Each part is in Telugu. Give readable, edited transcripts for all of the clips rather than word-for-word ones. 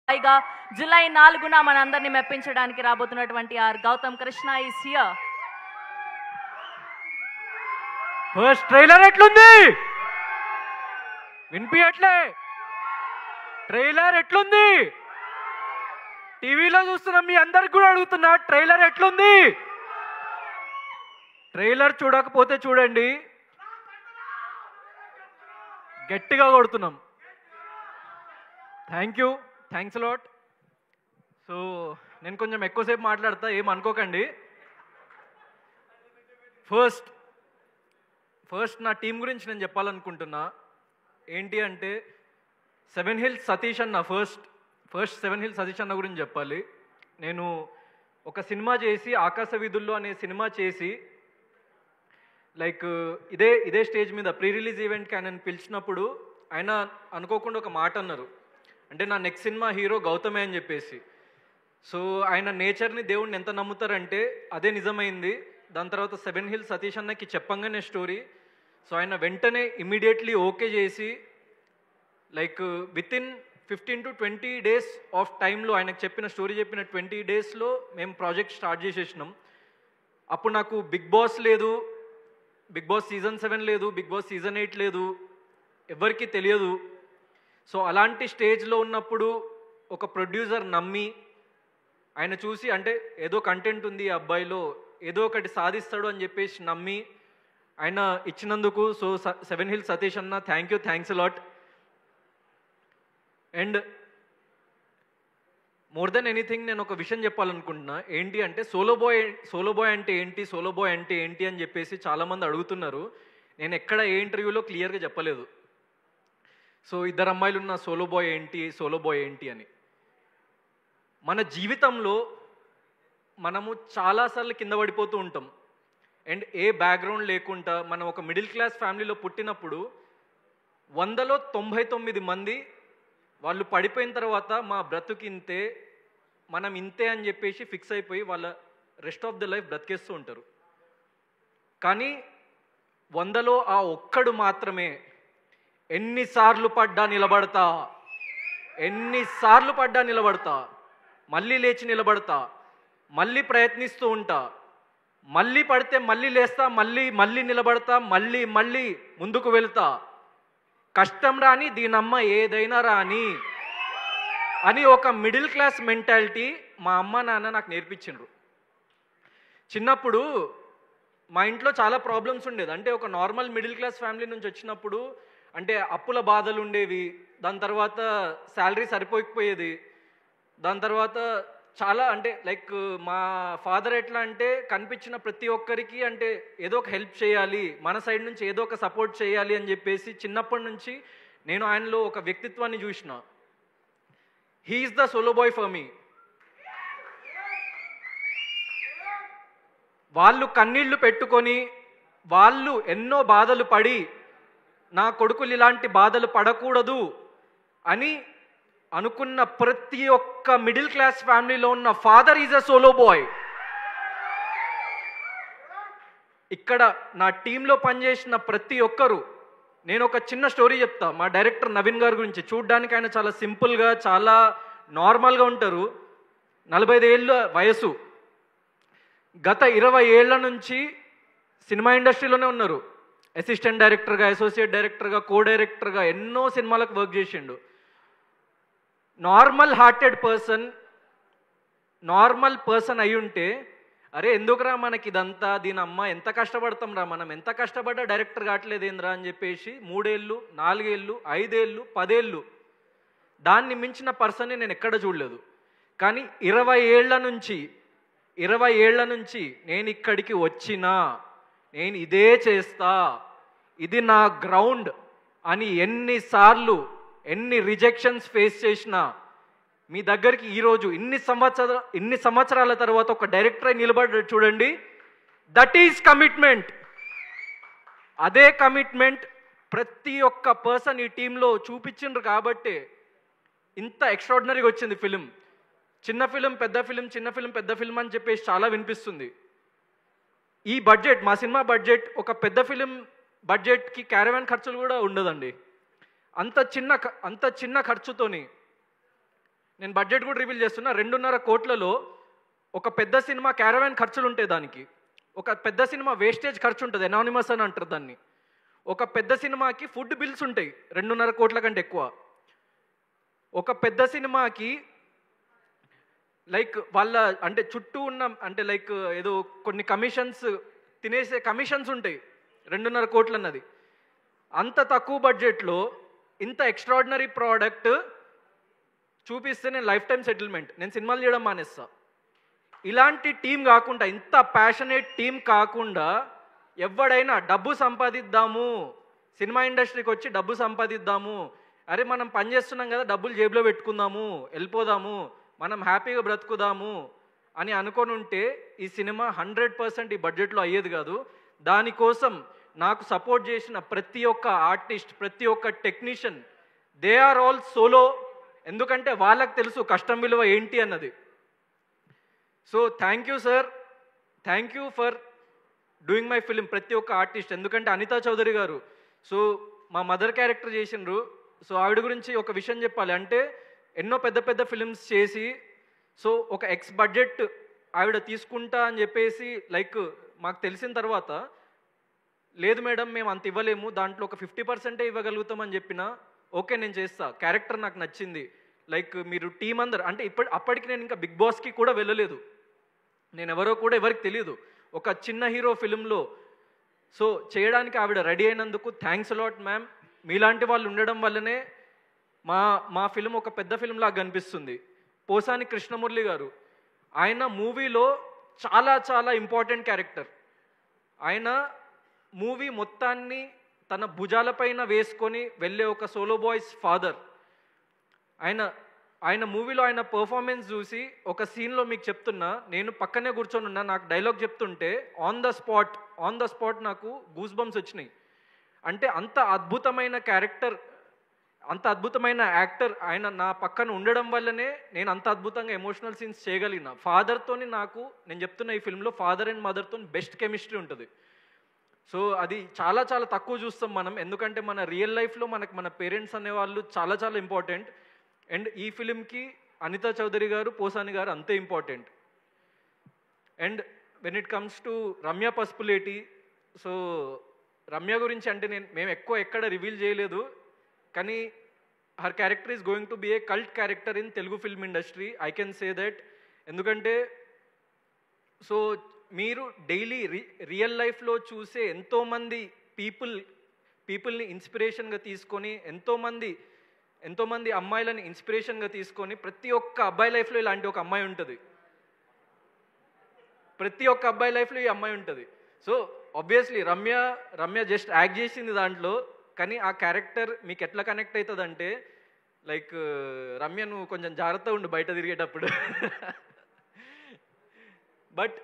పైగా జూలై 4న మనందరినీ మెప్పించడానికి రాబోతున్నటువంటి R Gautam Krishna is here. First trailer ఎట్లుంది? వినిపించట్లే. ట్రైలర్ ఎట్లుంది? టీవీలో చూస్తున్న మీ అందరికి కూడా అడుగుతున్నా, ట్రైలర్ ఎట్లుంది? ట్రైలర్ చూడకపోతే చూడండి, గట్టిగా కొడుతున్నాం. Thanks lot. సో నేను కొంచెం ఎక్కువసేపు మాట్లాడతా, ఏం అనుకోకండి. ఫస్ట్ నా టీం గురించి నేను చెప్పాలనుకుంటున్నా. ఏంటి అంటే సెవెన్ హిల్స్ సతీష్ అన్న, ఫస్ట్ సెవెన్ హిల్స్ సతీష్ అన్న గురించి చెప్పాలి. నేను ఒక సినిమా చేసి, ఆకాశ వీధుల్లో అనే సినిమా చేసి, లైక్ ఇదే స్టేజ్ మీద ప్రీ రిలీజ్ ఈవెంట్కి ఆయన పిలిచినప్పుడు ఆయన అనుకోకుండా ఒక మాట అన్నారు, అంటే నా నెక్స్ట్ సినిమా హీరో గౌతమే అని చెప్పేసి. సో ఆయన నేచర్ని, దేవుడిని ఎంత నమ్ముతారంటే అదే నిజమైంది. దాని తర్వాత సెవెన్ హిల్స్ సతీష్ అన్నకి చెప్పంగానే స్టోరీ, సో ఆయన వెంటనే ఇమ్మీడియట్లీ ఓకే చేసి, like within 15 to 20 days of టైంలో ఆయనకు చెప్పిన 20 daysలో మేము ప్రాజెక్ట్ స్టార్ట్ చేసేసినాం. అప్పుడు నాకు బిగ్ బాస్ లేదు, బిగ్ బాస్ సీజన్ 7 లేదు, బిగ్ బాస్ సీజన్ 8 లేదు, ఎవరికి తెలియదు. సో అలాంటి స్టేజ్లో ఉన్నప్పుడు ఒక ప్రొడ్యూసర్ నమ్మి, ఆయన చూసి అంటే ఏదో కంటెంట్ ఉంది ఈ అబ్బాయిలో, ఏదో ఒకటి సాధిస్తాడు అని చెప్పేసి నమ్మి ఆయన ఇచ్చినందుకు, సో సెవెన్ హిల్స్ సతీష్ అన్న thanks lot. And more than anything నేను ఒక విషయం చెప్పాలనుకుంటున్నా. ఏంటి అంటే సోలో బాయ్ అంటే ఏంటి అని చెప్పేసి చాలామంది అడుగుతున్నారు. నేను ఎక్కడ ఏ ఇంటర్వ్యూలో క్లియర్గా చెప్పలేదు. సో ఇద్దరు అమ్మాయిలు ఉన్న సోలో బాయ్ ఏంటి అని. మన జీవితంలో మనము చాలాసార్లు కింద పడిపోతూ ఉంటాం. అండ్ ఏ బ్యాక్గ్రౌండ్ లేకుండా మనం ఒక మిడిల్ క్లాస్ ఫ్యామిలీలో పుట్టినప్పుడు 100లో 99 మంది వాళ్ళు పడిపోయిన తర్వాత మా బ్రతుకింతే, మనం ఇంతే అని చెప్పేసి ఫిక్స్ అయిపోయి వాళ్ళ రెస్ట్ ఆఫ్ ద లైఫ్ బ్రతికేస్తూ ఉంటారు. కానీ 100లో ఆ ఒక్కడు మాత్రమే ఎన్నిసార్లు పడ్డా నిలబడతా, మళ్ళీ లేచి నిలబడతా, మళ్ళీ ప్రయత్నిస్తూ ఉంటా, మళ్ళీ పడితే మళ్ళీ లేస్తా, మళ్ళీ నిలబడతా, మళ్ళీ ముందుకు వెళ్తా, కష్టం రాని దీనమ్మ ఏదైనా రాని అని ఒక మిడిల్ క్లాస్ మెంటాలిటీ మా అమ్మ నాన్న నాకు నేర్పించిండ్రు. చిన్నప్పుడు మా ఇంట్లో చాలా ప్రాబ్లమ్స్ ఉండేది. అంటే ఒక నార్మల్ మిడిల్ క్లాస్ ఫ్యామిలీ నుంచి వచ్చినప్పుడు అంటే అప్పుల బాధలు ఉండేవి, దాని తర్వాత శాలరీ సరిపోకపోయేది, దాని తర్వాత చాలా అంటే లైక్ మా ఫాదర్ ఎట్లా అంటే కనిపించిన ప్రతి ఒక్కరికి అంటే ఏదో ఒక హెల్ప్ చేయాలి, మన సైడ్ నుంచి ఏదో ఒక సపోర్ట్ చేయాలి అని చెప్పేసి చిన్నప్పటి నుంచి నేను ఆయనలో ఒక వ్యక్తిత్వాన్ని చూసిన. He is the solo boy for me. వాళ్ళు కన్నీళ్లు పెట్టుకొని, వాళ్ళు ఎన్నో బాధలు పడి, నా కొడుకులు ఇలాంటి బాధలు పడకూడదు అని అనుకున్న ప్రతి ఒక్క మిడిల్ క్లాస్ ఫ్యామిలీలో ఉన్న father is a solo boy. ఇక్కడ నా టీంలో పనిచేసిన ప్రతి ఒక్కరు, నేను ఒక చిన్న స్టోరీ చెప్తా మా డైరెక్టర్ నవీన్ గారి గురించి. చూడ్డానికి ఆయన చాలా సింపుల్గా, చాలా నార్మల్గా ఉంటారు. 45 ఏళ్ళ వయసు, గత 20 ఏళ్ల నుంచి సినిమా ఇండస్ట్రీలోనే ఉన్నారు. అసిస్టెంట్ డైరెక్టర్గా, అసోసియేట్ డైరెక్టర్గా, కో డైరెక్టర్గా ఎన్నో సినిమాలకు వర్క్ చేసిండు. నార్మల్ పర్సన్ అయి ఉంటే, అరే ఎందుకురా మనకి ఇదంతా, దీని అమ్మ ఎంత కష్టపడతాం రా, మనం ఎంత కష్టపడ్డా డైరెక్టర్ కావట్లేదేంద్రా అని చెప్పేసి 3 ఏళ్ళు, 4 ఏళ్ళు, 5 ఏళ్ళు, 10 ఏళ్ళు దాన్ని మించిన పర్సన్ని నేను ఎక్కడ చూడలేదు. కానీ 20 ఏళ్ల నుంచి నేను ఇక్కడికి వచ్చినా, నేను ఇదే చేస్తా, ఇది నా గ్రౌండ్ అని ఎన్ని రిజెక్షన్స్ ఫేస్ చేసినా మీ దగ్గరికి ఈరోజు ఇన్ని సంవత్సరాల తర్వాత ఒక డైరెక్టర్ అయి నిలబడ్డాడు చూడండి. That is commitment. అదే కమిట్మెంట్ ప్రతి ఒక్క పర్సన్ ఈ టీంలో చూపించిండ్రు కాబట్టే ఇంత ఎక్స్ట్రాడినరీగా వచ్చింది ఫిలిం. చిన్న ఫిలిం పెద్ద ఫిలిం, చిన్న ఫిలిం పెద్ద ఫిలిం అని చెప్పేసి చాలా వినిపిస్తుంది. ఈ బడ్జెట్, మా సినిమా బడ్జెట్ ఒక పెద్ద ఫిలిం బడ్జెట్కి క్యారవాన్ ఖర్చులు కూడా ఉండదండి. అంత చిన్న ఖర్చుతోని నేను బడ్జెట్ కూడా రివీల్ చేస్తున్నా. 2.5 కోట్లలో ఒక పెద్ద సినిమా క్యారవాన్ ఖర్చులు ఉంటాయి దానికి. ఒక పెద్ద సినిమా వేస్టేజ్ ఖర్చు ఉంటుంది, ఎనానిమస్ అని అంటారు దాన్ని. ఒక పెద్ద సినిమాకి ఫుడ్ బిల్స్ ఉంటాయి 2.5 కోట్ల కంటే ఎక్కువ. ఒక పెద్ద సినిమాకి లైక్ వాళ్ళ అంటే చుట్టూ ఉన్న అంటే లైక్ ఏదో కొన్ని కమిషన్స్ తినేసే కమిషన్స్ ఉంటాయి 2.5 కోట్లు అన్నది. అంత తక్కువ బడ్జెట్లో ఇంత ఎక్స్ట్రాడినరీ ప్రోడక్ట్ చూపిస్తే నేను లైఫ్ టైం సెటిల్మెంట్, నేను సినిమాలు చేయడం మానేస్తా. ఇలాంటి టీం కాకుండా, ఇంత ప్యాషనేట్ టీం కాకుండా ఎవడైనా డబ్బు సంపాదిద్దాము, సినిమా ఇండస్ట్రీకి వచ్చి డబ్బు సంపాదిద్దాము, అరే మనం పని చేస్తున్నాం కదా డబ్బులు జేబులో పెట్టుకుందాము, వెళ్ళిపోదాము, మనం హ్యాపీగా బ్రతుకుదాము అని అనుకొని ఉంటే ఈ సినిమా 100% ఈ బడ్జెట్లో అయ్యేది కాదు. దానికోసం నాకు సపోర్ట్ చేసిన ప్రతి ఒక్క ఆర్టిస్ట్, ప్రతి ఒక్క technician, they are all solo. ఎందుకంటే వాళ్ళకి తెలుసు కష్టం విలువ ఏంటి అన్నది. So thank you sir, thank you for doing my film. ప్రతి ఒక్క ఆర్టిస్ట్, ఎందుకంటే అనితా చౌదరి గారు సో మా మదర్ క్యారెక్టర్ చేసిండ్రు. సో ఆవిడ గురించి ఒక విషయం చెప్పాలి అంటే, ఎన్నో పెద్ద పెద్ద ఫిలిమ్స్ చేసి సో ఒక ఎక్స్ బడ్జెట్ ఆవిడ తీసుకుంటా అని చెప్పేసి లైక్ మాకు తెలిసిన తర్వాత, లేదు మేడం మేము అంత ఇవ్వలేము, దాంట్లో ఒక 50% ఇవ్వగలుగుతామని చెప్పిన, ఓకే నేను చేస్తా, క్యారెక్టర్ నాకు నచ్చింది, లైక్ మీరు టీం అందరు అంటే అప్పటికి నేను ఇంకా బిగ్ బాస్కి కూడా వెళ్ళలేదు, నేను ఎవరో కూడా ఎవరికి తెలియదు, ఒక చిన్న హీరో ఫిలింలో సో చేయడానికి ఆవిడ రెడీ అయినందుకు థ్యాంక్స్ అలాట్ మ్యామ్. మీలాంటి వాళ్ళు ఉండడం వల్లనే మా ఫిలిం ఒక పెద్ద ఫిలిం లాగా కనిపిస్తుంది. పోసాని కృష్ణమురళి గారు, ఆయన మూవీలో చాలా చాలా ఇంపార్టెంట్ క్యారెక్టర్. ఆయన మూవీ మొత్తాన్ని తన భుజాలపైన వేసుకొని వెళ్ళే ఒక సోలో బాయ్స్ ఫాదర్. ఆయన మూవీలో ఆయన పర్ఫార్మెన్స్ చూసి ఒక సీన్లో మీకు చెప్తున్నా, నేను పక్కనే కూర్చొని ఉన్నా, నాకు డైలాగ్ చెప్తుంటే ఆన్ ద స్పాట్ నాకు గూస్ బంప్స్ వచ్చినాయి. అంటే అంత అద్భుతమైన క్యారెక్టర్, అంత అద్భుతమైన యాక్టర్ ఆయన నా పక్కన ఉండడం వల్లనే నేను అంత అద్భుతంగా ఎమోషనల్ సీన్స్ చేయగలిగిన. ఫాదర్తోని నాకు, నేను చెప్తున్న ఈ ఫిల్మ్లో ఫాదర్ అండ్ మదర్తో బెస్ట్ కెమిస్ట్రీ ఉంటుంది. సో అది చాలా చాలా తక్కువ చూస్తాం మనం, ఎందుకంటే మన రియల్ లైఫ్లో మన పేరెంట్స్ అనేవాళ్ళు చాలా చాలా ఇంపార్టెంట్. అండ్ ఈ ఫిలింకి అనితా చౌదరి గారు, పోసాని గారు అంతే important. And when it comes to Ramya Pasupuleti, so Ramya గురించి అంటే మేము ఎక్కడ రివీల్ చేయలేదు, కానీ her character is going to be A cult character in Telugu film industry, I can say that. ఎందుకంటే సో మీరు డైలీ రియల్ లైఫ్లో చూసే ఎంతోమంది పీపుల్ని ఇన్స్పిరేషన్గా తీసుకొని, ఎంతోమంది అమ్మాయిలని ఇన్స్పిరేషన్గా తీసుకొని, ప్రతి ఒక్క అబ్బాయి లైఫ్లో ఇలాంటి ఒక అమ్మాయి ఉంటుంది, ప్రతి ఒక్క అబ్బాయి లైఫ్లో ఈ అమ్మాయి ఉంటుంది. So obviously Ramya just act చేసింది దాంట్లో, కానీ ఆ క్యారెక్టర్ మీకు ఎట్లా కనెక్ట్ అవుతుంది అంటే, లైక్ రమ్య నువ్వు కొంచెం జాగ్రత్తగా ఉండు బయట తిరిగేటప్పుడు. But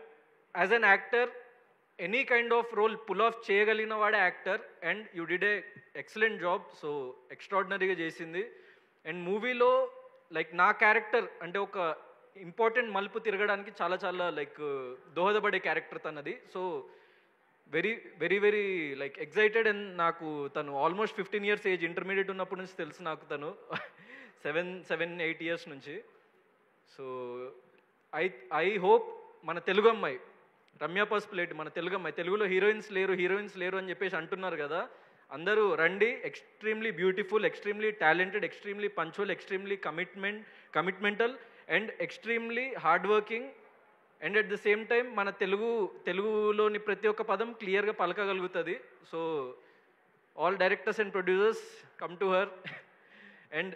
as an actor any kind of role pull off చేయగలిగిన వాడే actor. And you did a excellent job, so ఎక్స్ట్రాడినరీగా చేసింది. అండ్ మూవీలో లైక్ నా క్యారెక్టర్ అంటే ఒక ఇంపార్టెంట్ మలుపు తిరగడానికి చాలా చాలా లైక్ దోహదపడే క్యారెక్టర్ తనది. So very very very like excited. And నాకు తను ఆల్మోస్ట్ 15 years ఏజ్, ఇంటర్మీడియట్ ఉన్నప్పటి నుంచి తెలుసు నాకు తను, 7-8 years నుంచి. సో ఐ హోప్ మన తెలుగు అమ్మాయి రమ్య పసుపులేటి, మన తెలుగు అమ్మాయి, తెలుగులో హీరోయిన్స్ లేరు అని చెప్పేసి అంటున్నారు కదా, అందరూ రండి. Extremely beautiful, extremely talented, extremely punctual, extremely commitmental and extremely hard working. And at the same time మన తెలుగులోని ప్రతి ఒక్క పదం క్లియర్గా పలకగలుగుతుంది. So all directors and producers come to her. And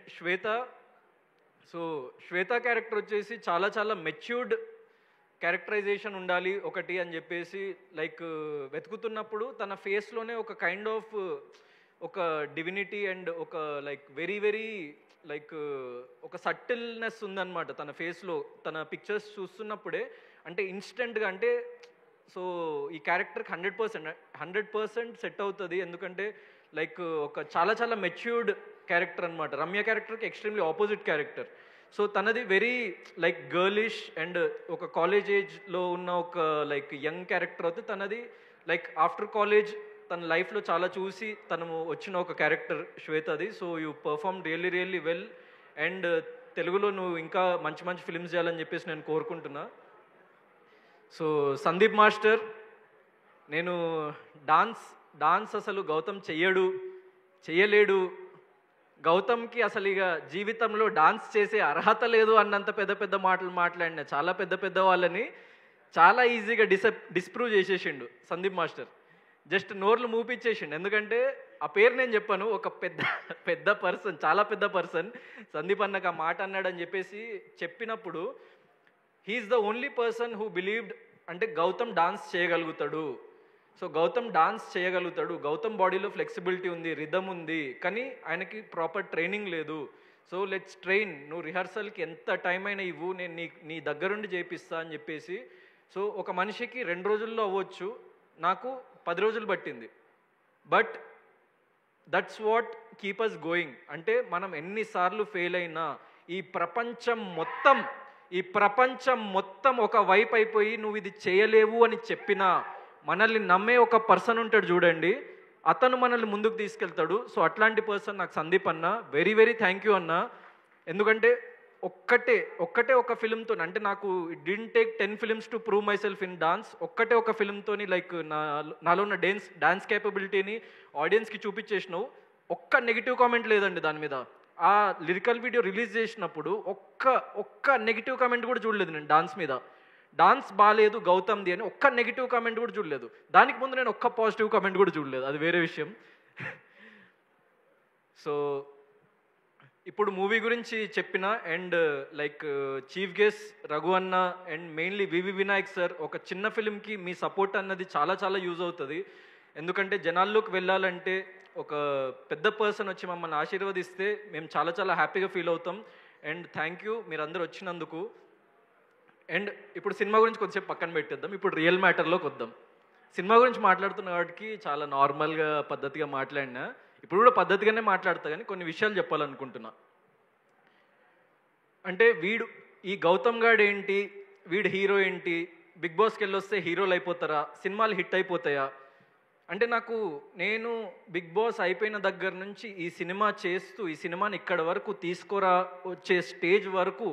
so Shweta character వచ్చేసి చాలా చాలా మెచ్యూర్డ్ క్యారెక్టరైజేషన్ ఉండాలి ఒకటి అని చెప్పేసి లైక్ వెతుకుతున్నప్పుడు తన ఫేస్లోనే ఒక కైండ్ ఆఫ్ ఒక డివినిటీ అండ్ ఒక లైక్ వెరీ వెరీ లైక్ ఒక సటిల్నెస్ ఉందన్నమాట తన ఫేస్లో. తన పిక్చర్స్ చూస్తున్నప్పుడే అంటే ఇన్స్టెంట్గా అంటే సో ఈ క్యారెక్టర్కి 100% సెట్ అవుతుంది. ఎందుకంటే లైక్ ఒక చాలా చాలా మెచ్యూర్డ్ క్యారెక్టర్ అనమాట. రమ్య క్యారెక్టర్కి ఎక్స్ట్రీమ్లీ ఆపోజిట్ క్యారెక్టర్. సో తనది వెరీ లైక్ గర్లిష్ అండ్ ఒక కాలేజ్ ఏజ్లో ఉన్న ఒక లైక్ యంగ్ క్యారెక్టర్ అవుతుంది. తనది లైక్ ఆఫ్టర్ కాలేజ్ తన లైఫ్లో చాలా చూసి తను వచ్చిన ఒక క్యారెక్టర్ శ్వేతది. So you perform really well. And తెలుగులో నువ్వు ఇంకా మంచి మంచి ఫిల్మ్స్ చేయాలని చెప్పేసి నేను కోరుకుంటున్నా. సో సందీప్ మాస్టర్, నేను డాన్స్ అసలు గౌతమ్ చెయ్యలేడు, గౌతమ్కి అసలు ఇక జీవితంలో డాన్స్ చేసే అర్హత లేదు అన్నంత పెద్ద పెద్ద మాటలు మాట్లాడిన చాలా పెద్ద వాళ్ళని చాలా ఈజీగా డిస్ప్రూవ్ చేసేసిండు సందీప్ మాస్టర్. జస్ట్ నోర్లు మూపిచ్చేసిండు. ఎందుకంటే ఆ పేరు నేను చెప్పాను, ఒక పెద్ద పర్సన్, చాలా పెద్ద పర్సన్ సందీప్ అన్నకు ఆ మాట అన్నాడని చెప్పేసి చెప్పినప్పుడు he is the only person who believed అంటే గౌతమ్ డాన్స్ చేయగలుగుతాడు. సో గౌతమ్ డాన్స్ చేయగలుగుతాడు, గౌతమ్ బాడీలో ఫ్లెక్సిబిలిటీ ఉంది, రిథమ్ ఉంది, కానీ ఆయనకి ప్రాపర్ ట్రైనింగ్ లేదు. సో లెట్స్ ట్రైన్, నువ్వు రిహర్సల్కి ఎంత టైం అయినా ఇవ్వు, నేను నీ దగ్గరుండి చేపిస్తా అని చెప్పేసి. సో ఒక మనిషికి 2 రోజుల్లో అవ్వచ్చు, నాకు 10 రోజులు పట్టింది. But that's what keep us going. అంటే మనం ఎన్నిసార్లు ఫెయిల్ అయినా ఈ ప్రపంచం మొత్తం ఒక వైపు అయిపోయి నువ్వు ఇది చేయలేవు అని చెప్పినా మనల్ని నమ్మే ఒక పర్సన్ ఉంటాడు చూడండి, అతను మనల్ని ముందుకు తీసుకెళ్తాడు. సో అట్లాంటి పర్సన్ నాకు సందీప్ అన్న. వెరీ వెరీ థ్యాంక్ యూ అన్న. ఎందుకంటే ఒక్కటే ఒక ఫిల్మ్తో, అంటే నాకు it didn't take 10 films to prove my self in dance. ఒక్కటే ఒక ఫిల్మ్తోని లైక్ నాలో ఉన్న డాన్స్ కేపబిలిటీని ఆడియన్స్కి చూపించేసినావు. ఒక్క నెగిటివ్ కామెంట్ లేదండి దాని మీద. ఆ లిరికల్ వీడియో రిలీజ్ చేసినప్పుడు ఒక్క నెగిటివ్ కామెంట్ కూడా చూడలేదు నేను డాన్స్ మీద. డాన్స్ బాగాలేదు గౌతమ్ది అని ఒక్క నెగిటివ్ కామెంట్ కూడా చూడలేదు. దానికి ముందు నేను ఒక్క పాజిటివ్ కామెంట్ కూడా చూడలేదు, అది వేరే విషయం. సో ఇప్పుడు మూవీ గురించి చెప్పిన and like chief guest Raghu అన్న and mainly V V Vinayak sir, ఒక చిన్న ఫిలింకి మీ సపోర్ట్ అన్నది చాలా చాలా యూజ్ అవుతుంది. ఎందుకంటే జనాల్లోకి వెళ్ళాలంటే ఒక పెద్ద పర్సన్ వచ్చి మమ్మల్ని ఆశీర్వదిస్తే మేము చాలా చాలా హ్యాపీగా ఫీల్ అవుతాం. అండ్ థ్యాంక్ యూ మీరందరూ వచ్చినందుకు. అండ్ ఇప్పుడు సినిమా గురించి కొంచెంసేపు పక్కన పెట్టేద్దాం, ఇప్పుడు రియల్ మ్యాటర్లోకి వద్దాం. సినిమా గురించి మాట్లాడుతున్న వాటికి చాలా నార్మల్గా పద్ధతిగా మాట్లాడినా, ఇప్పుడు కూడా పద్ధతిగానే మాట్లాడతా, కానీ కొన్ని విషయాలు చెప్పాలనుకుంటున్నా. అంటే ఈ గౌతమ్ గాడు ఏంటి, వీడు హీరో ఏంటి, బిగ్ బాస్కి వెళ్ళి వస్తే హీరోలు అయిపోతారా, సినిమాలు హిట్ అయిపోతాయా అంటే నేను బిగ్ బాస్ అయిపోయిన దగ్గర నుంచి ఈ సినిమా చేస్తూ ఈ సినిమాని ఇక్కడ వరకు వచ్చే స్టేజ్ వరకు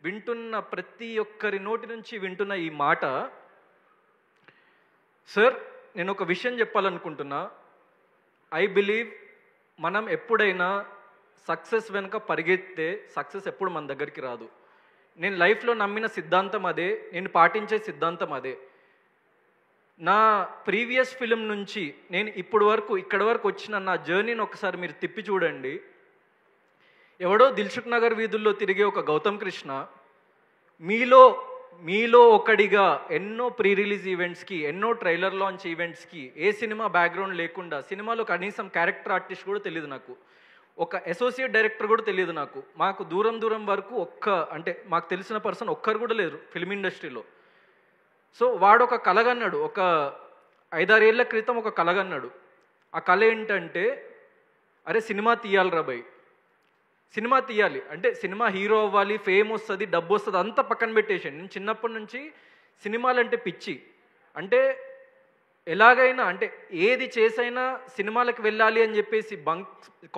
వింటున్న ప్రతి ఒక్కరి నోటి నుంచి వింటున్న ఈ మాట, సార్ నేను ఒక విషయం చెప్పాలనుకుంటున్నా. ఐ బిలీవ్ మనం ఎప్పుడైనా సక్సెస్ వెనుక పరిగెత్తే సక్సెస్ ఎప్పుడు మన దగ్గరికి రాదు. నేను లైఫ్లో నమ్మిన సిద్ధాంతం అదే, నేను పాటించే సిద్ధాంతం అదే. నా ప్రీవియస్ ఫిలిం నుంచి నేను ఇక్కడ వరకు వచ్చిన నా జర్నీని ఒకసారి మీరు తిప్పి చూడండి. ఎవడో దిల్సుఖ్ నగర్ వీధుల్లో తిరిగే ఒక గౌతమ్ కృష్ణ మీలో ఒకడిగా ఎన్నో ప్రీ రిలీజ్ ఈవెంట్స్కి, ఎన్నో ట్రైలర్ లాంచ్ ఈవెంట్స్కి, ఏ సినిమా బ్యాక్గ్రౌండ్ లేకుండా, సినిమాలో కనీసం క్యారెక్టర్ ఆర్టిస్ట్ కూడా తెలియదు నాకు, ఒక అసోసియేట్ డైరెక్టర్ కూడా తెలియదు నాకు. మాకు దూరం వరకు అంటే మాకు తెలిసిన పర్సన్ ఒక్కరు కూడా లేరు ఫిల్మ్ ఇండస్ట్రీలో. సో వాడు ఒక కలగన్నాడు, ఒక 5-6 ఏళ్ల క్రితం ఒక కలగన్నాడు. ఆ కళ ఏంటంటే, అరే సినిమా తీయాలిరా భయ్, సినిమా తీయాలి అంటే సినిమా హీరో అవ్వాలి, ఫేమ్ వస్తుంది, డబ్బు వస్తుంది, అంతా పక్కన పెట్టేసాను. నేను చిన్నప్పటి నుంచి సినిమాలంటే పిచ్చి. అంటే ఎలాగైనా అంటే ఏది చేసైనా సినిమాలకు వెళ్ళాలి అని చెప్పేసి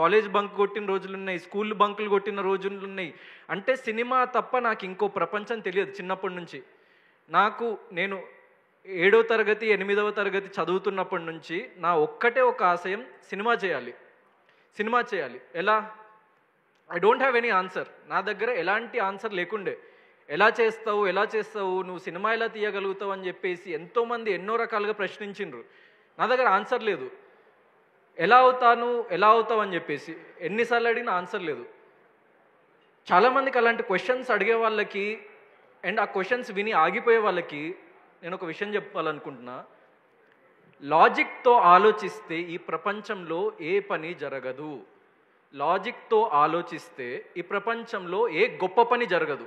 కాలేజ్ బంక్ కొట్టిన రోజులు ఉన్నాయి, స్కూల్ బంకులు కొట్టిన రోజులు ఉన్నాయి. అంటే సినిమా తప్ప నాకు ఇంకో ప్రపంచం తెలియదు చిన్నప్పటి నుంచి. నేను 7వ తరగతి 8వ తరగతి చదువుతున్నప్పటి నుంచి నా ఒక్కటే ఒక ఆశయం, సినిమా చేయాలి. ఎలా? I don't have any answer. నా దగ్గర ఎలాంటి ఆన్సర్ లేకుండే. ఎలా చేస్తావు, నువ్వు సినిమా ఎలా తీయగలుగుతావు అని చెప్పేసి ఎంతోమంది ఎన్నో రకాలుగా ప్రశ్నించిండ్రు. నా దగ్గర ఆన్సర్ లేదు. ఎలా అవుతావు అని చెప్పేసి ఎన్నిసార్లు అడిగినా ఆన్సర్ లేదు. చాలామందికి అలాంటి క్వశ్చన్స్ అడిగే వాళ్ళకి అండ్ ఆ క్వశ్చన్స్ విని ఆగిపోయే వాళ్ళకి నేను ఒక విషయం చెప్పాలనుకుంటున్నా. లాజిక్తో ఆలోచిస్తే ఈ ప్రపంచంలో ఏ పని జరగదు. లాజిక్తో ఆలోచిస్తే ఈ ప్రపంచంలో ఏ గొప్ప పని జరగదు.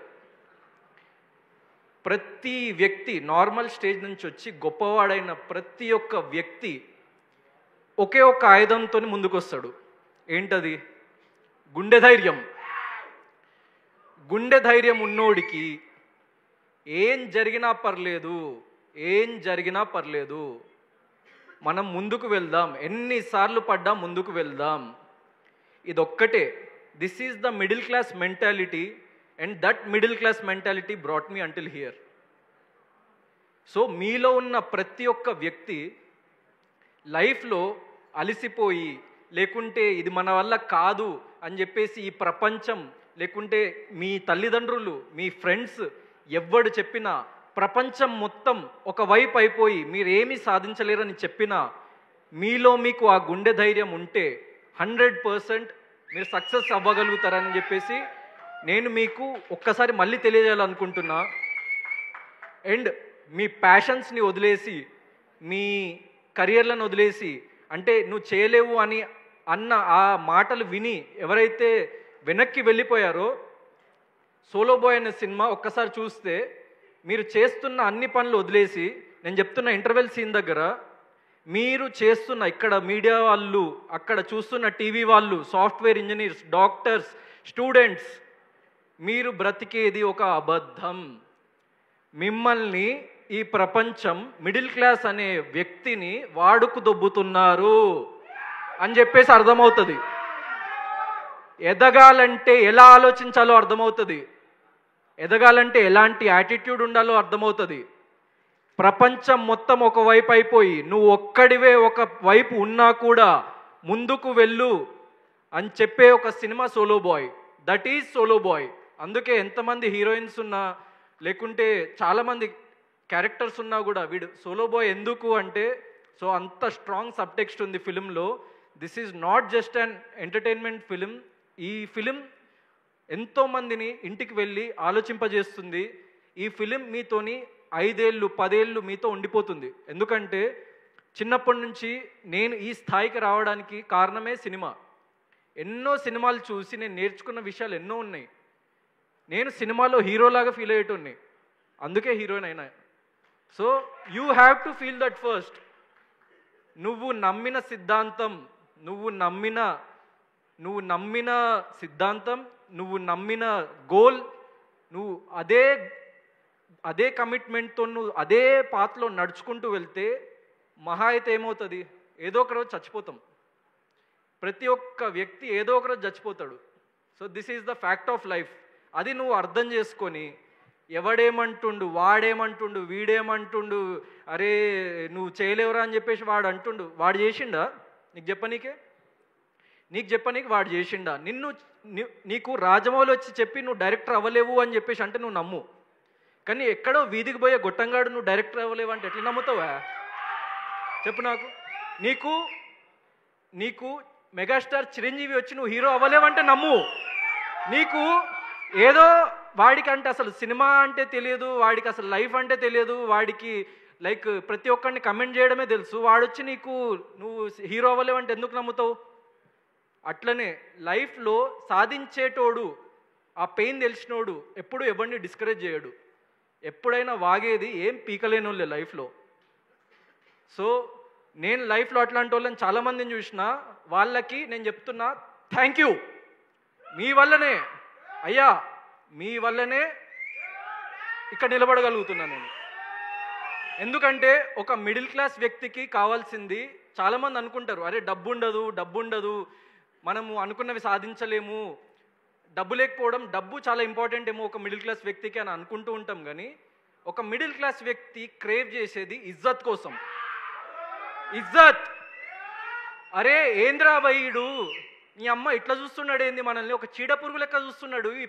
ప్రతి వ్యక్తి నార్మల్ స్టేజ్ నుంచి వచ్చి గొప్పవాడైన ప్రతి ఒక్క వ్యక్తి ఒకే ఒక్క ఆయుధంతో ముందుకు వస్తాడు. ఏంటది? గుండె ధైర్యం. గుండె ధైర్యం ఉన్నోడికి ఏం జరిగినా పర్లేదు, మనం ముందుకు వెళ్దాం, ఎన్నిసార్లు పడ్డా ముందుకు వెళ్దాం. ఇదొక్కటే. This is the middle class mentality. And that middle class mentality brought me until here. So మీలో ఉన్న ప్రతి ఒక్క వ్యక్తి లైఫ్లో అలసిపోయి, లేకుంటే ఇది మన వల్ల కాదు అని చెప్పేసి ఈ ప్రపంచం, లేకుంటే మీ తల్లిదండ్రులు, మీ ఫ్రెండ్స్ ఎవ్వడు చెప్పినా, ప్రపంచం మొత్తం ఒకవైపు అయిపోయి మీరేమీ సాధించలేరని చెప్పినా, మీలో మీకు ఆ గుండె ధైర్యం ఉంటే 100% మీరు సక్సెస్ అవ్వగలుగుతారని చెప్పేసి నేను మీకు ఒక్కసారి మళ్ళీ తెలియజేయాలనుకుంటున్నా. అండ్ మీ ప్యాషన్స్ని వదిలేసి, మీ కెరియర్లను వదిలేసి, అంటే నువ్వు చేయలేవు అని అన్న ఆ మాటలు విని ఎవరైతే వెనక్కి వెళ్ళిపోయారో, సోలో బాయ్ అనే సినిమా ఒక్కసారి చూస్తే మీరు చేస్తున్న అన్ని పనులు వదిలేసి, నేను చెప్తున్న ఇంటర్వెల్ సీన్ దగ్గర మీరు చేస్తున్న ఇక్కడ మీడియా వాళ్ళు, అక్కడ చూస్తున్న టీవీ వాళ్ళు, సాఫ్ట్వేర్ ఇంజనీర్స్, డాక్టర్స్, స్టూడెంట్స్, మీరు బ్రతికేది ఒక అబద్ధం. మిమ్మల్ని ఈ ప్రపంచం మిడిల్ క్లాస్ అనే వ్యక్తిని వాడుకు దొబ్బుతున్నారు అని చెప్పేసి అర్థమవుతుంది. ఎదగాలంటే ఎలా ఆలోచించాలో అర్థమవుతుంది, ఎదగాలంటే ఎలాంటి యాటిట్యూడ్ ఉండాలో అర్థమవుతుంది. ప్రపంచం మొత్తం ఒకవైపు అయిపోయి నువ్వు ఒక్కడివే ఒక వైపు ఉన్నా కూడా ముందుకు వెళ్ళు అని చెప్పే ఒక సినిమా solo boy. That is solo boy. అందుకే ఎంతమంది హీరోయిన్స్ ఉన్నా, లేకుంటే చాలామంది క్యారెక్టర్స్ ఉన్నా కూడా వీడు సోలో బాయ్ ఎందుకు అంటే, సో అంత స్ట్రాంగ్ సబ్ టెక్స్ట్ ఉంది ఫిలింలో. This is not just an entertainment film. ఈ ఫిలిం ఎంతోమందిని ఇంటికి వెళ్ళి ఆలోచింపజేస్తుంది. ఈ ఫిలిం మీతోని 5 ఏళ్ళు 10 ఏళ్ళు మీతో ఉండిపోతుంది. ఎందుకంటే చిన్నప్పటి నుంచి నేను ఈ స్థాయికి రావడానికి కారణమే సినిమా. ఎన్నో సినిమాలు చూసి నేను నేర్చుకున్న విషయాలు ఎన్నో ఉన్నాయి. నేను సినిమాలో హీరోలాగా ఫీల్ అయ్యేటోని, అందుకే హీరోయిన్ అయినా. So you have to feel that first. నువ్వు నమ్మిన సిద్ధాంతం, నువ్వు నమ్మిన సిద్ధాంతం, నువ్వు నమ్మిన గోల్, నువ్వు అదే కమిట్మెంట్తో నువ్వు అదే పాత్లో నడుచుకుంటూ వెళ్తే మహా అయితే ఏమవుతుంది, ఏదో ఒక రోజు చచ్చిపోతాం. ప్రతి ఒక్క వ్యక్తి ఏదో ఒక రోజు చచ్చిపోతాడు. So this is the fact of life. అది నువ్వు అర్థం చేసుకొని, ఎవడేమంటుండు, వాడేమంటుండు, వీడేమంటుండు, అరే నువ్వు చేయలేవురా అని చెప్పేసి వాడు అంటుండు, వాడు చేసిండా నీకు చెప్పనీకి వాడు చేసిండా? నీకు రాజమౌళి వచ్చి చెప్పి నువ్వు డైరెక్టర్ అవ్వలేవు అని చెప్పేసి అంటే నువ్వు నమ్ము. కానీ ఎక్కడో వీధికి పోయే గొట్టంగాడు నువ్వు డైరెక్టర్ అవ్వలేవు అంటే ఎట్లా నమ్ముతావా చెప్పు నాకు. నీకు మెగాస్టార్ చిరంజీవి వచ్చి నువ్వు హీరో అవ్వలేవంటే నమ్ము. నీకు ఏదో వాడికి అంటే అసలు సినిమా అంటే తెలియదు, వాడికి అసలు లైఫ్ అంటే తెలియదు, వాడికి లైక్ ప్రతి ఒక్కరిని కమెంట్ చేయడమే తెలుసు, వాడొచ్చి నువ్వు హీరో అవ్వలేవంటే ఎందుకు నమ్ముతావు? అట్లనే లైఫ్లో సాధించేటోడు, ఆ పెయిన్ తెలిసినోడు ఎప్పుడు ఎవరిని డిస్కరేజ్ చేయడు. ఎప్పుడైనా వాగేది ఏం పీకలేని వాళ్ళే లైఫ్లో. సో నేను లైఫ్లో అట్లాంటి వాళ్ళని చాలామందిని చూసిన, వాళ్ళకి నేను చెప్తున్నా థ్యాంక్ యూ. మీ వల్లనే అయ్యా, మీ వల్లనే ఇక్కడ నిలబడగలుగుతున్నా నేను. ఎందుకంటే ఒక మిడిల్ క్లాస్ వ్యక్తికి కావాల్సింది, చాలామంది అనుకుంటారు అరే డబ్బు ఉండదు, మనము అనుకున్నవి సాధించలేము, డబ్బు లేకపోవడం, డబ్బు చాలా ఇంపార్టెంట్ ఏమో ఒక మిడిల్ క్లాస్ వ్యక్తికి అని అనుకుంటూ ఉంటాం. కానీ ఒక మిడిల్ క్లాస్ వ్యక్తి క్రేవ్ చేసేది ఇజ్జత్ కోసం. ఇజ్జత్. అరే ఏంద్రా భయ్యుడు, నీ అమ్మ ఇట్లా చూస్తున్నాడు ఏంది మనల్ని, ఒక చీడ పురుగు లెక్క చూస్తున్నాడు ఈ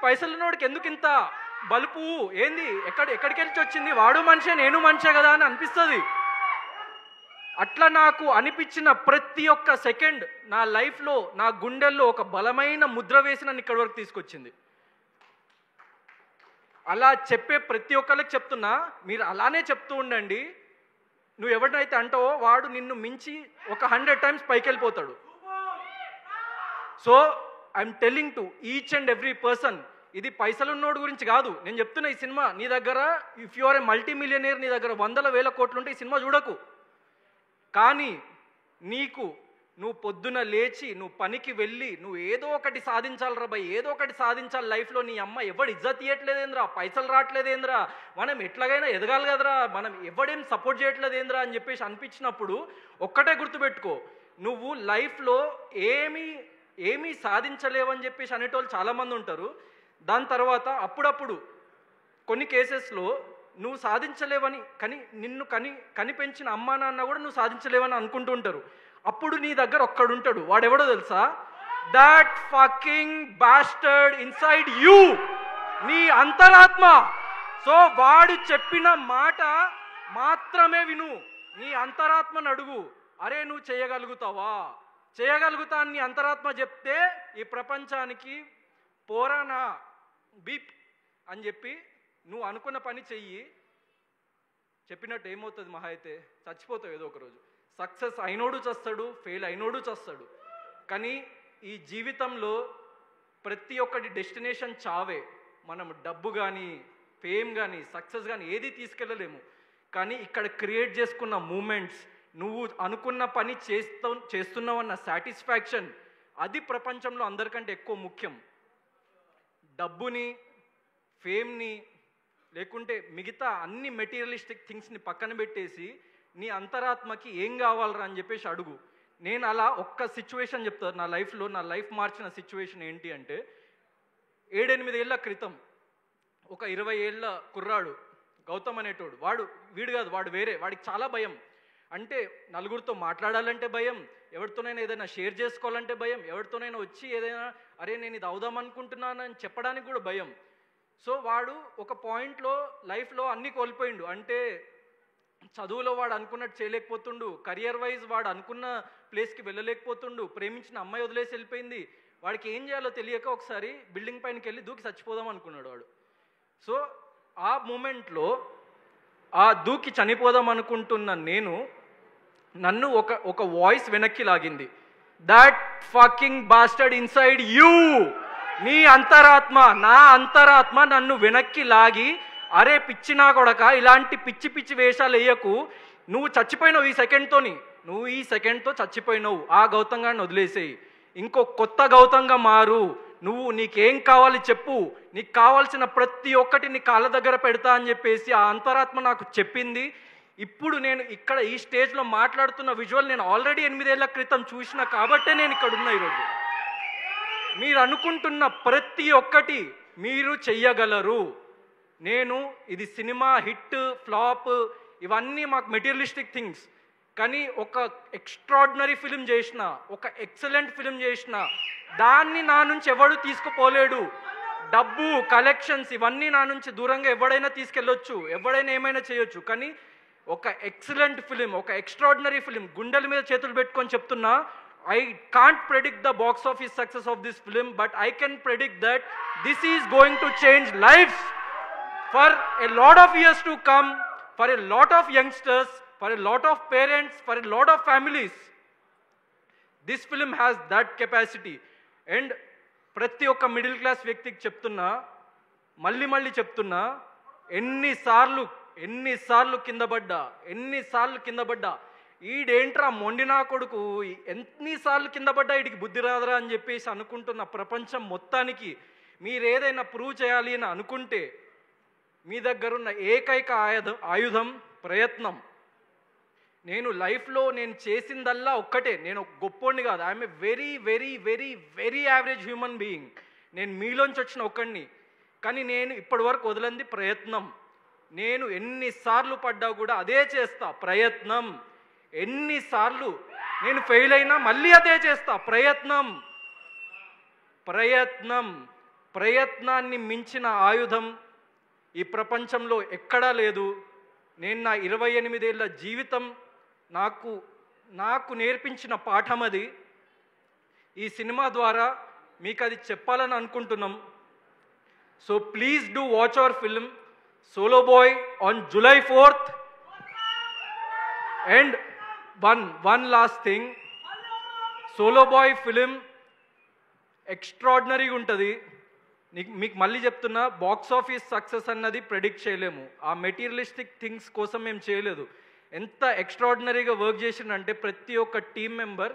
పైసలున్నోడికి ఎందుకు ఇంత బలుపు ఏంది, ఎక్కడికి వెళ్ళి వచ్చింది, వాడు మనిషే నేను మనిషే కదా అని అనిపిస్తుంది. అట్లా నాకు అనిపించిన ప్రతి ఒక్క సెకండ్ నా లైఫ్లో, నా గుండెల్లో ఒక బలమైన ముద్ర వేసి నన్ను ఇక్కడి వరకు తీసుకొచ్చింది. అలా చెప్పే ప్రతి ఒక్కరికి చెప్తున్నా, మీరు అలానే చెప్తూ ఉండండి. నువ్వు ఎవరినైతే అంటావో వాడు నిన్ను మించి ఒక 100 times పైకి వెళ్ళిపోతాడు. So I'm telling to each and every person, ఇది పైసలున్నోడు గురించి కాదు నేను చెప్తున్నా. ఈ సినిమా నీ దగ్గర, if you are a multi millionaire, నీ దగ్గర 100,000 కోట్లు ఉంటే ఈ సినిమా చూడకు. కానీ నువ్వు పొద్దున లేచి నువ్వు పనికి వెళ్ళి నువ్వు ఏదో ఒకటి సాధించాలి బాయ్, ఏదో ఒకటి సాధించాలి లైఫ్లో. నీ అమ్మ ఎవడు ఇజ్జత్ ఇవ్వట్లేదేంద్రా, పైసలు రావట్లేదేంద్రా, మనం ఎట్లాగైనా ఎదగాలి కదరా, మనం ఎవడేం సపోర్ట్ చేయట్లేదేంద్రా అని చెప్పేసి అనిపించినప్పుడు ఒక్కటే గుర్తుపెట్టుకో, నువ్వు లైఫ్లో ఏమీ ఏమీ సాధించలేవని చెప్పేసి అనేటోళ్ళు చాలామంది ఉంటారు. దాని తర్వాత అప్పుడప్పుడు కొన్ని కేసెస్లో నువ్వు సాధించలేవని నిన్ను కనిపెంచిన అమ్మా నాన్న కూడా నువ్వు సాధించలేవని అనుకుంటూ ఉంటారు. అప్పుడు నీ దగ్గర ఒక్కడుంటాడు, వాడెవడో తెలుసా? That fucking bastard inside you, నీ అంతరాత్మ. సో వాడు చెప్పిన మాట మాత్రమే విను, నీ అంతరాత్మను అడుగు, అరే నువ్వు చేయగలుగుతావా? చేయగలుగుతా అని నీ అంతరాత్మ చెప్తే ఈ ప్రపంచానికి పోరానా బీప్ అని చెప్పి నువ్వు అనుకున్న పని చెయ్యి. చెప్పినట్టు ఏమవుతుంది? మహా అయితే చచ్చిపోతావు ఏదో ఒక రోజు. సక్సెస్ అయినోడు చస్తాడు, ఫెయిల్ అయినోడు చస్తాడు. కానీ ఈ జీవితంలో ప్రతి ఒక్కటి డెస్టినేషన్ చావే. మనం డబ్బు కానీ, ఫేమ్ కానీ, సక్సెస్ కానీ ఏది తీసుకెళ్ళలేము. కానీ ఇక్కడ క్రియేట్ చేసుకున్న మూమెంట్స్, నువ్వు అనుకున్న పని చేస్తున్నావన్న సాటిస్ఫాక్షన్, అది ప్రపంచంలో అందరికంటే ఎక్కువ ముఖ్యం. డబ్బుని, ఫేమ్ని, లేకుంటే మిగతా అన్ని మెటీరియలిస్టిక్ థింగ్స్ని పక్కన పెట్టేసి నీ అంతరాత్మకి ఏం కావాలరా అని చెప్పేసి అడుగు. నేను అలా ఒక్క సిచ్యువేషన్ చెప్తాను నా లైఫ్లో. నా లైఫ్ మార్చిన సిచ్యువేషన్ ఏంటి అంటే, 7-8 ఏళ్ళ క్రితం ఒక 20 ఏళ్ళ కుర్రాడు గౌతమ్ అనేటోడు, వీడు కాదు, వాడు వేరే. వాడికి చాలా భయం. అంటే నలుగురితో మాట్లాడాలంటే భయం, ఎవరితోనైనా ఏదైనా షేర్ చేసుకోవాలంటే భయం, ఎవరితోనైనా వచ్చి ఏదైనా అరే నేను ఇది అవుదాం అనుకుంటున్నాను అని చెప్పడానికి కూడా భయం. సో వాడు ఒక పాయింట్లో లైఫ్లో అన్నీ కోల్పోయిండు. అంటే చదువులో వాడు అనుకున్నట్టు చేయలేకపోతుండు, కెరియర్ వైజ్ వాడు అనుకున్న ప్లేస్కి వెళ్ళలేకపోతుండు, ప్రేమించిన అమ్మాయి వదిలేసి వెళ్ళిపోయింది. వాడికి ఏం చేయాలో తెలియక ఒకసారి బిల్డింగ్ పైనకి వెళ్ళి దూకి చచ్చిపోదాం అనుకున్నాడు వాడు. సో ఆ మూమెంట్లో ఆ దూకి చనిపోదాం అనుకుంటున్న నన్ను ఒక వాయిస్ వెనక్కి లాగింది. That fucking bastard inside you, నీ అంతరాత్మ, నా అంతరాత్మ నన్ను వెనక్కి లాగి, అరే పిచ్చి నా కొడక, ఇలాంటి పిచ్చి పిచ్చి వేషాలు వేయకు, నువ్వు చచ్చిపోయినావు ఈ సెకండ్తోని, నువ్వు ఈ సెకండ్తో చచ్చిపోయినావు, ఆ గౌతమ్ గారిని వదిలేసేయి, ఇంకో కొత్త గౌతంగా మారు, నువ్వు నీకేం కావాలి చెప్పు, నీకు కావాల్సిన ప్రతి ఒక్కటి నీ కాళ్ళ దగ్గర పెడతా అని చెప్పేసి ఆ అంతరాత్మ నాకు చెప్పింది. ఇప్పుడు నేను ఇక్కడ ఈ స్టేజ్లో మాట్లాడుతున్న విజువల్ నేను ఆల్రెడీ 8 ఏళ్ల క్రితం చూసిన కాబట్టే నేను ఇక్కడ ఉన్నా ఈరోజు. మీరు అనుకుంటున్న ప్రతి ఒక్కటి మీరు చెయ్యగలరు. ఇది సినిమా హిట్ ఫ్లాప్ ఇవన్నీ మాకు మెటీరియలిస్టిక్ థింగ్స్. కానీ ఒక ఎక్స్ట్రాడినరీ ఫిలిం చేసిన, ఒక ఎక్సలెంట్ ఫిలిం చేసిన, దాన్ని నా నుంచి ఎవడు తీసుకుపోలేడు. డబ్బు, కలెక్షన్స్ ఇవన్నీ నా నుంచి దూరంగా ఎవడైనా తీసుకెళ్ళొచ్చు, ఎవడైనా ఏమైనా చేయొచ్చు. కానీ ఒక ఎక్సలెంట్ ఫిలిం, ఒక ఎక్స్ట్రాడినరీ ఫిలిం, గుండెల మీద చేతులు పెట్టుకొని చెప్తున్నా, I can't predict the box office success of this film, but I can predict that this is going to change lives for a lot of years to come, for a lot of youngsters, for a lot of parents, for a lot of families. This film has that capacity. And ప్రతి ఒక్క మిడిల్ క్లాస్ వ్యక్తికి చెప్తున్నా, మళ్ళీ చెప్తున్నా, ఎన్నిసార్లు కింద పడ్డా, ఈడేంట్రా మొండినా కొడుకు, ఎన్నిసార్లు కింద పడ్డా వీడికి బుద్ధి రాదరా అని చెప్పేసి అనుకుంటున్న ప్రపంచం మొత్తానికి మీరేదైనా ప్రూవ్ చేయాలి అని అనుకుంటే మీ దగ్గరున్న ఏకైక ఆయుధం ప్రయత్నం. నేను లైఫ్లో చేసిందల్లా ఒక్కటే, నేను గొప్పోడిని కాదు, I'm a very very very very average human being. నేను మీలోంచి వచ్చిన ఒక్కడిని. కానీ నేను ఇప్పటి వరకు వదలంది ప్రయత్నం. నేను ఎన్నిసార్లు పడ్డా కూడా అదే చేస్తా, ప్రయత్నం. ఎన్నిసార్లు నేను ఫెయిల్ అయినా మళ్ళీ అదే చేస్తా, ప్రయత్నాన్ని మించిన ఆయుధం ఈ ప్రపంచంలో ఎక్కడా లేదు. నేను నా 28 ఏళ్ళ జీవితం నాకు నేర్పించిన పాఠం అది. ఈ సినిమా ద్వారా మీకు అది చెప్పాలని అనుకుంటున్నాం. So please do watch our film solo boy on July 4th. And one last thing, solo boy film ఎక్స్ట్రాడినరీగా ఉంటుంది. మీకు మళ్ళీ చెప్తున్నా, బాక్స్ ఆఫీస్ సక్సెస్ అన్నది ప్రెడిక్ట్ చేయలేము. ఆ మెటీరియలిస్టిక్ థింగ్స్ కోసం మేము చేయలేదు. ఎంత ఎక్స్ట్రాడినరీగా వర్క్ చేసిందంటే ప్రతి ఒక్క team member,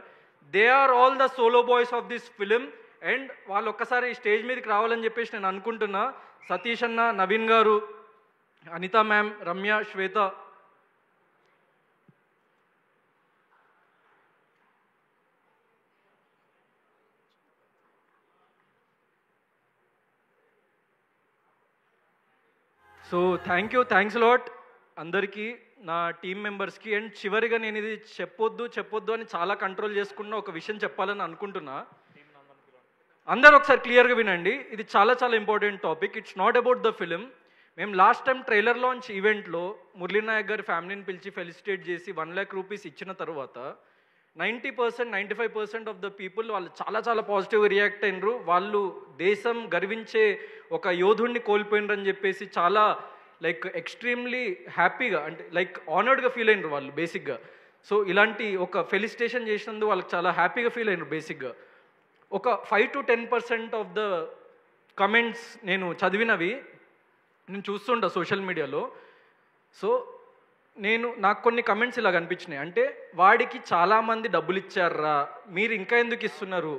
they are all the solo boys of this film. And వాళ్ళు ఒక్కసారి స్టేజ్ మీదకి రావాలని చెప్పేసి నేను అనుకుంటున్నా. సతీష్ అన్న, నవీన్ గారు, అనిత మ్యామ్, రమ్య, శ్వేత. సో థ్యాంక్స్ లాట్ అందరికీ, నా టీమ్ మెంబర్స్కి. అండ్ చివరిగా నేను ఇది చెప్పొద్దు అని చాలా కంట్రోల్ చేసుకున్న ఒక విషయం చెప్పాలని అనుకుంటున్నా. అందరూ ఒకసారి క్లియర్గా వినండి, ఇది చాలా important topic. It's not about the film. మేము లాస్ట్ టైం ట్రైలర్ లాంచ్ ఈవెంట్లో మురళీ నాయక్ గారి ఫ్యామిలీని పిలిచి ఫెలిసిటేట్ చేసి 1 lakh రూపీస్ ఇచ్చిన తర్వాత 90%, 95% ఆఫ్ ద పీపుల్ వాళ్ళు చాలా పాజిటివ్గా రియాక్ట్ అయినరు. వాళ్ళు దేశం గర్వించే ఒక యోధుడిని కోల్పోయినరని చెప్పేసి చాలా ఎక్స్ట్రీమ్లీ హ్యాపీగా, అంటే ఆనర్డ్గా ఫీల్ అయినరు వాళ్ళు బేసిక్గా. సో ఇలాంటి ఒక ఫెలిసిటేషన్ చేసినందుకు వాళ్ళకి చాలా హ్యాపీగా ఫీల్ అయినరు బేసిక్గా. ఒక 5 to 10% ఆఫ్ ద కమెంట్స్ నేను చదివినవి నేను చూస్తుంటా సోషల్ మీడియాలో. సో నాకు కొన్ని కమెంట్స్ ఇలా కనిపించినాయి. అంటే వాడికి చాలామంది డబ్బులు ఇచ్చారా, మీరు ఇంకా ఎందుకు ఇస్తున్నారు,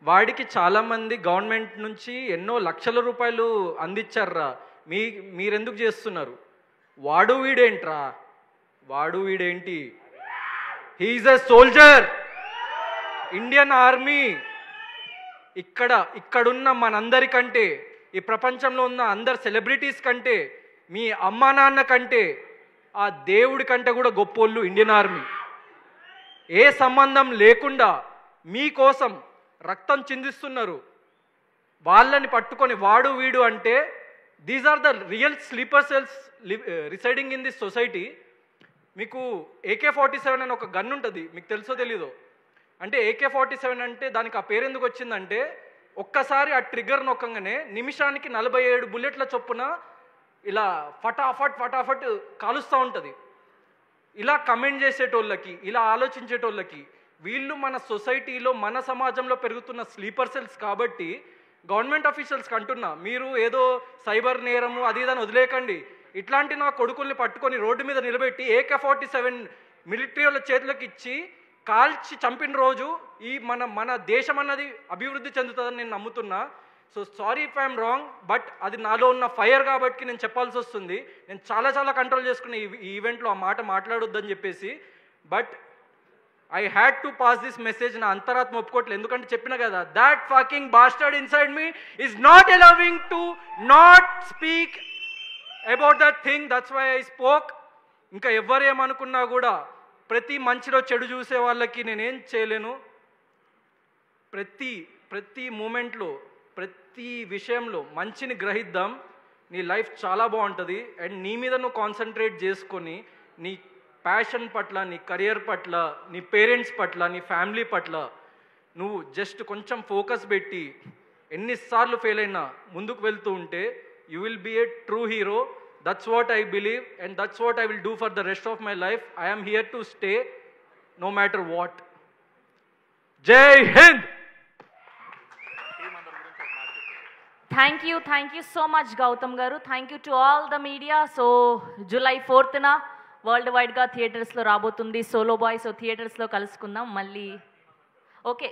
వాడికి చాలామంది గవర్నమెంట్ నుంచి ఎన్నో లక్షల రూపాయలు అందించారా, మీరెందుకు చేస్తున్నారు, వాడు వీడేంటి, he is a soldier, Indian army. ఇక్కడున్న మనందరికంటే, ఈ ప్రపంచంలో ఉన్న అందరు సెలబ్రిటీస్ కంటే, మీ అమ్మా నాన్న కంటే, ఆ దేవుడి కంటే కూడా గొప్పోళ్ళు ఇండియన్ ఆర్మీ. ఏ సంబంధం లేకుండా మీకోసం రక్తం చిందిస్తున్నారు. వాళ్ళని పట్టుకొని వాడు వీడు అంటే, these are the real sleeper cells residing in this society. మీకు AK-47 అని ఒక గన్ ఉంటుంది, మీకు తెలుసో తెలీదో. అంటే AK-47 అంటే దానికి ఆ పేరు ఎందుకు వచ్చిందంటే, ఒక్కసారి ఆ ట్రిగ్గర్ నొక్కగానే నిమిషానికి 47 బుల్లెట్ల చొప్పున ఇలా ఫటాఫట్ కాలుస్తూ ఉంటుంది. ఇలా కమెంట్ చేసేటోళ్ళకి, ఇలా ఆలోచించేటోళ్ళకి, వీళ్ళు మన సొసైటీలో మన సమాజంలో పెరుగుతున్న స్లీపర్ సెల్స్. కాబట్టి గవర్నమెంట్ అఫీషియల్స్కి అంటున్నా, మీరు ఏదో సైబర్ నేరము అది ఇదని వదిలేయకండి. ఇట్లాంటి నా కొడుకుల్ని పట్టుకొని రోడ్డు మీద నిలబెట్టి AK-47 మిలిటరీ వాళ్ళ చేతులకు ఇచ్చి కాల్చి చంపిన రోజు ఈ మన దేశం అన్నది అభివృద్ధి చెందుతుందని నేను నమ్ముతున్నా. So sorry if I'm wrong, but అది నాలో ఉన్న ఫైర్ కాబట్టి నేను చెప్పాల్సి వస్తుంది. నేను చాలా కంట్రోల్ చేసుకున్న ఈ ఈవెంట్లో ఆ మాట మాట్లాడొద్దని చెప్పేసి. But I had to pass this message. నా అంతరాత్మ ఒప్పుకోవట్లేదు, ఎందుకంటే చెప్పిన కదా, that fucking bastard inside me is not allowing to not speak about that thing. That's why I spoke. ఇంకా ఎవరేమనుకున్నా కూడా ప్రతి మంచిలో చెడు చూసే వాళ్ళకి నేనేం చేయలేను. ప్రతి మూమెంట్లో, ప్రతి విషయంలో మంచిని గ్రహిద్దాం. నీ లైఫ్ చాలా బాగుంటుంది. అండ్ నీ మీద నువ్వు కాన్సన్ట్రేట్ చేసుకొని, నీ ప్యాషన్ పట్ల, నీ కెరియర్ పట్ల, నీ పేరెంట్స్ పట్ల, నీ ఫ్యామిలీ పట్ల నువ్వు జస్ట్ కొంచెం ఫోకస్ పెట్టి ఎన్నిసార్లు ఫెయిల్ అయినా ముందుకు వెళ్తూ ఉంటే you will be a true hero. That's what I believe, and that's what I will do for the rest of my life. I am here to stay no matter what. Jai Hind! Thank you so much, Gautam garu. Thank you to all the media. So July 4th na world wide ga theaters lo rabotundi Solo Boy. So theaters lo kalusukundam malli. Okay.